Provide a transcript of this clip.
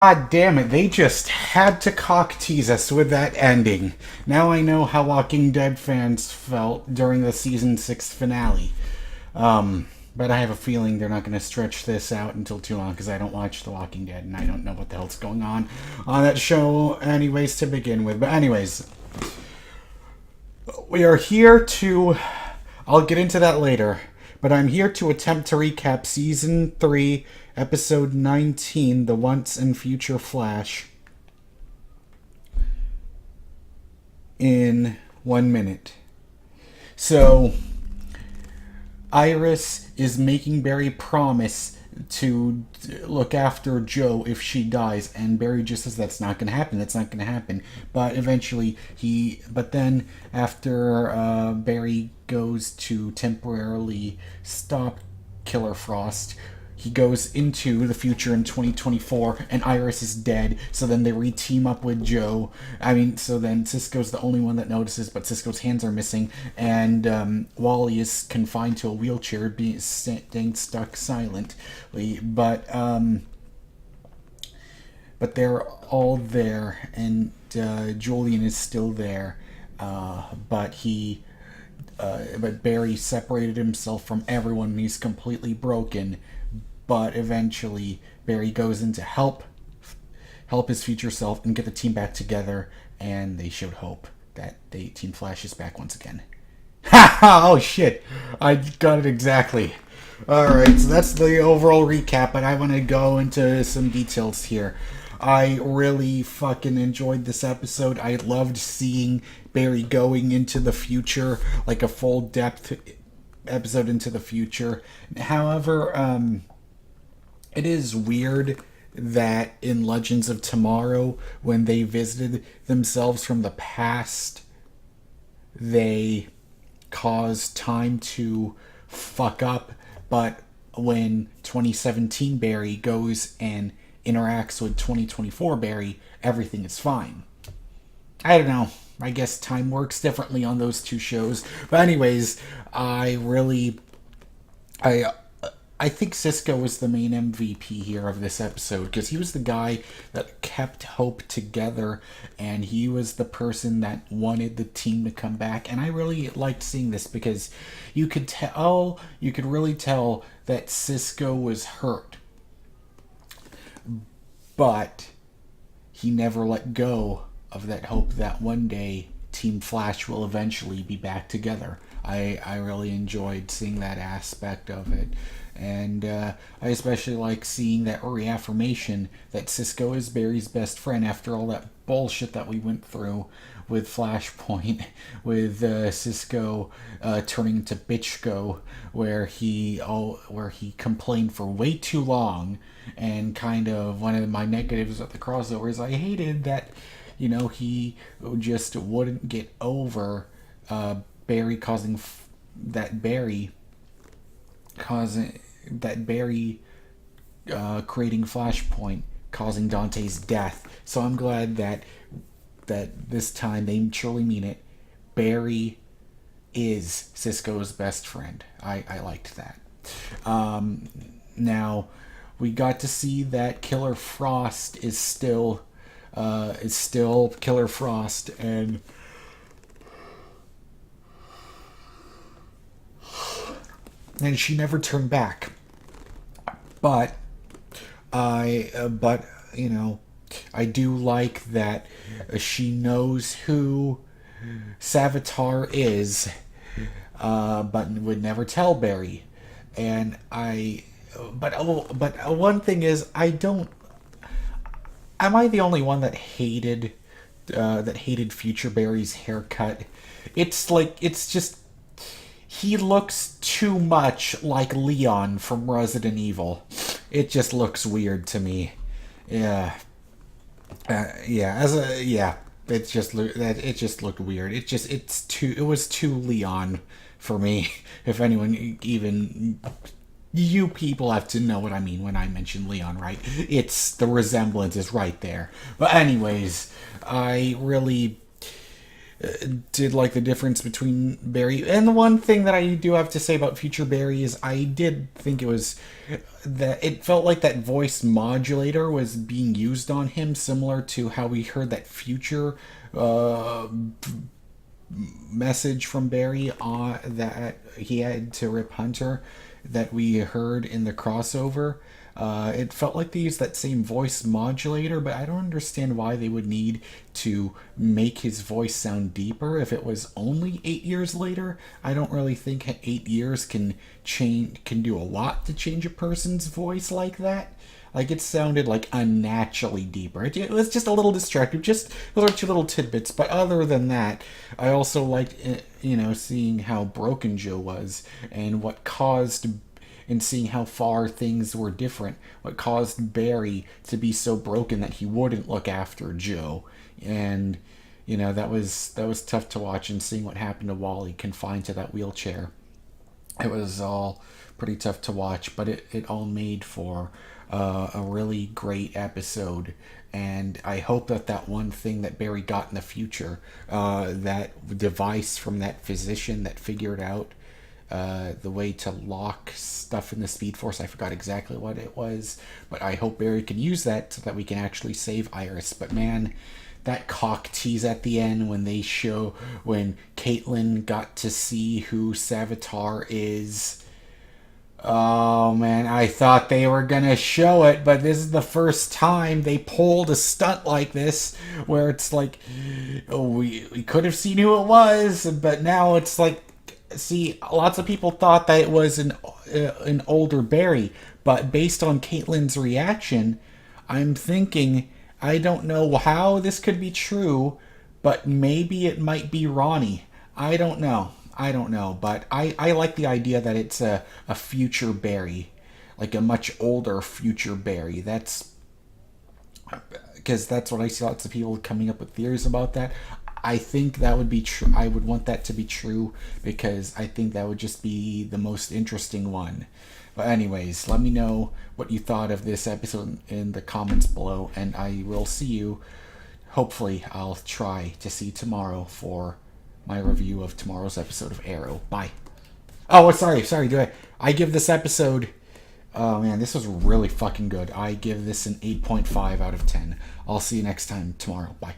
God damn it, they just had to cock tease us with that ending. Now I know how Walking Dead fans felt during the season 6 finale. But I have a feeling they're not going to stretch this out until too long because I don't watch The Walking Dead and I don't know what the hell's going on that show anyways to begin with. But anyways, we are here to... I'll get into that later. But I'm here to attempt to recap Season 3, Episode 19, The Once and Future Flash, in 1 minute. So, Iris is making Barry promise to look after Joe if she dies, and Barry just says that's not going to happen, but eventually but then after Barry goes to temporarily stop Killer Frost, he goes into the future in 2024 and Iris is dead, so then they re-team up with Joe. So then Cisco's the only one that notices, but Cisco's hands are missing, and Wally is confined to a wheelchair, staying stuck silently, but they're all there, and Julian is still there, but Barry separated himself from everyone and he's completely broken. But eventually, Barry goes in to help his future self and get the team back together, and they showed hope that Team Flash is back once again. Ha ha! Oh shit! I got it exactly. Alright, so that's the overall recap, but I want to go into some details here. I really fucking enjoyed this episode. I loved seeing Barry going into the future, like a full depth episode into the future. However, it is weird that in Legends of Tomorrow, when they visited themselves from the past, they caused time to fuck up, but when 2017 Barry goes and interacts with 2024 Barry, everything is fine. I don't know. I guess time works differently on those two shows. But anyways, I think Cisco was the main MVP here of this episode because he was the guy that kept Hope together, and he was the person that wanted the team to come back. And I really liked seeing this because you could really tell that Cisco was hurt, but he never let go of that hope that one day Team Flash will eventually be back together. I really enjoyed seeing that aspect of it. And I especially like seeing that reaffirmation that Cisco is Barry's best friend after all that bullshit that we went through with Flashpoint, with Cisco turning into Bitchko, where he complained for way too long, and kind of one of my negatives of the crossover is I hated that, he just wouldn't get over Barry causing creating Flashpoint, causing Dante's death. So I'm glad that this time they truly mean it. Barry is Cisco's best friend. I liked that. Now we got to see that Killer Frost is still Killer Frost, and she never turned back. But I do like that she knows who Savitar is, but would never tell Barry. And but one thing is, am I the only one that hated Future Barry's haircut? It's just, he looks too much like Leon from Resident Evil. It just looks weird to me. Yeah. It just looked weird. It was too Leon for me. If anyone, even you people have to know what I mean when I mention Leon, right? The resemblance is right there. But anyways, I really did like the difference between Barry. And the one thing that I do have to say about Future Barry is I did think it was that it felt like that voice modulator was being used on him, similar to how we heard that Future message from Barry that he had to Rip Hunter that we heard in the crossover. It felt like they used that same voice modulator, but I don't understand why they would need to make his voice sound deeper if it was only 8 years later. I don't really think 8 years can do a lot to change a person's voice like that. Like, it sounded like unnaturally deeper. It was just a little distracting. Just those are two little tidbits. But other than that, I also liked, seeing how broken Joe was and what caused, and seeing how far things were different. What caused Barry to be so broken that he wouldn't look after Joe, and that was tough to watch. And seeing what happened to Wally confined to that wheelchair, it was all pretty tough to watch. But it all made for a really great episode, and I hope that one thing that Barry got in the future, that device from that physician that figured out the way to lock stuff in the Speed Force. I forgot exactly what it was, but I hope Barry can use that so that we can actually save Iris. But man, that cock tease at the end when Caitlin got to see who Savitar is. Oh man, I thought they were gonna show it, but this is the first time they pulled a stunt like this where it's like, oh, we could have seen who it was, but now it's like, see, lots of people thought that it was an older Barry, but based on Caitlin's reaction, I'm thinking, I don't know how this could be true, but maybe it might be Ronnie. I don't know, but I like the idea that it's a future Barry, like a much older future Barry. That's because that's what I see lots of people coming up with theories about that. I think that would be true. I would want that to be true because I think that would just be the most interesting one. But anyways, let me know what you thought of this episode in the comments below, and I will see you. Hopefully, I'll try to see tomorrow for my review of tomorrow's episode of Arrow. Bye. Oh, sorry. I give this episode... Oh man, this was really fucking good. I give this an 8.5 out of 10. I'll see you next time tomorrow. Bye.